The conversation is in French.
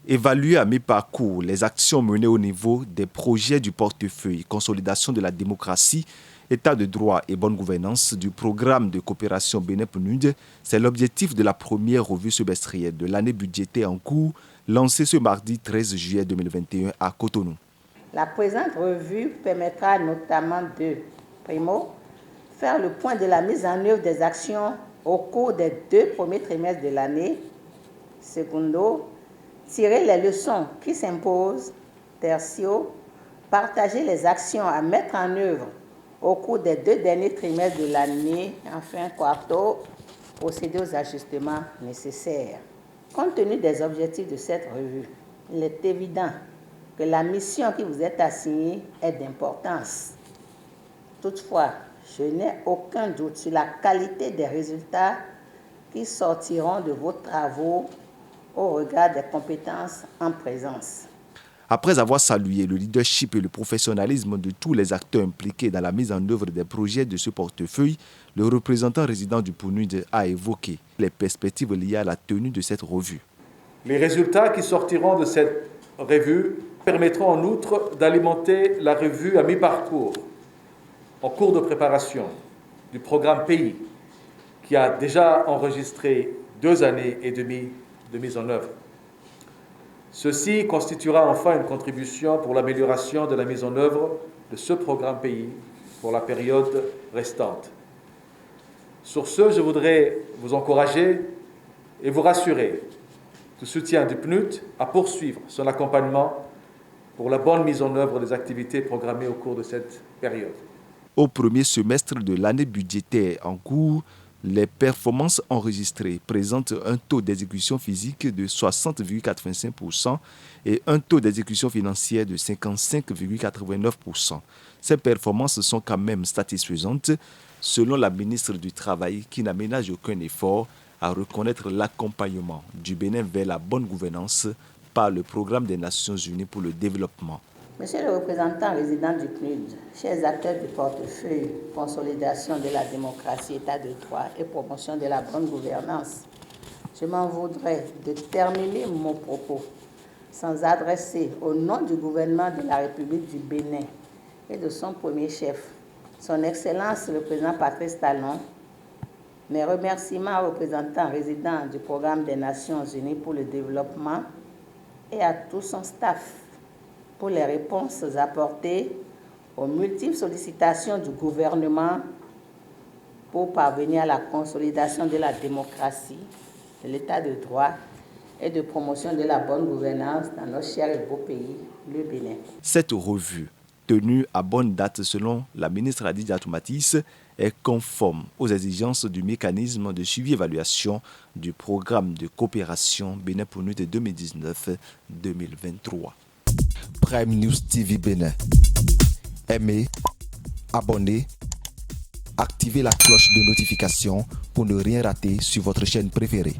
Évaluer à mi-parcours les actions menées au niveau des projets du portefeuille Consolidation de la démocratie, État de droit et bonne gouvernance du programme de coopération Bénin-PNUD, c'est l'objectif de la première revue semestrielle de l'année budgétaire en cours, lancée ce mardi 13 juillet 2021 à Cotonou. La présente revue permettra notamment de, primo, faire le point de la mise en œuvre des actions au cours des 2 premiers trimestres de l'année, secondo, tirer les leçons qui s'imposent, tertio, partager les actions à mettre en œuvre au cours des 2 derniers trimestres de l'année, enfin, quarto, procéder aux ajustements nécessaires. Compte tenu des objectifs de cette revue, il est évident que la mission qui vous est assignée est d'importance. Toutefois, je n'ai aucun doute sur la qualité des résultats qui sortiront de vos travaux au regard des compétences en présence. Après avoir salué le leadership et le professionnalisme de tous les acteurs impliqués dans la mise en œuvre des projets de ce portefeuille, le représentant résident du PNUD a évoqué les perspectives liées à la tenue de cette revue. Les résultats qui sortiront de cette revue permettront en outre d'alimenter la revue à mi-parcours, en cours de préparation du programme pays, qui a déjà enregistré 2 années et demie de mise en œuvre. Ceci constituera enfin une contribution pour l'amélioration de la mise en œuvre de ce programme pays pour la période restante. Sur ce, je voudrais vous encourager et vous rassurer du soutien du PNUD à poursuivre son accompagnement pour la bonne mise en œuvre des activités programmées au cours de cette période. Au premier semestre de l'année budgétaire en cours, les performances enregistrées présentent un taux d'exécution physique de 60,85% et un taux d'exécution financière de 55,89%. Ces performances sont quand même satisfaisantes, selon la ministre du Travail, qui n'aménage aucun effort à reconnaître l'accompagnement du Bénin vers la bonne gouvernance par le Programme des Nations Unies pour le développement. Monsieur le représentant résident du PNUD, chers acteurs du portefeuille Consolidation de la démocratie, État de droit et promotion de la bonne gouvernance, je m'en voudrais de terminer mon propos sans adresser au nom du gouvernement de la République du Bénin et de son premier chef, son Excellence le président Patrice Talon, mes remerciements aux représentants résidents du Programme des Nations Unies pour le développement et à tout son staff pour les réponses apportées aux multiples sollicitations du gouvernement pour parvenir à la consolidation de la démocratie, de l'état de droit et de promotion de la bonne gouvernance dans notre cher et beau pays, le Bénin. Cette revue, tenue à bonne date selon la ministre Adidja Toumatis, est conforme aux exigences du mécanisme de suivi-évaluation du programme de coopération Bénin-PNUD 2019-2023. Prime News TV Bénin. Aimez, abonnez, activez la cloche de notification pour ne rien rater sur votre chaîne préférée.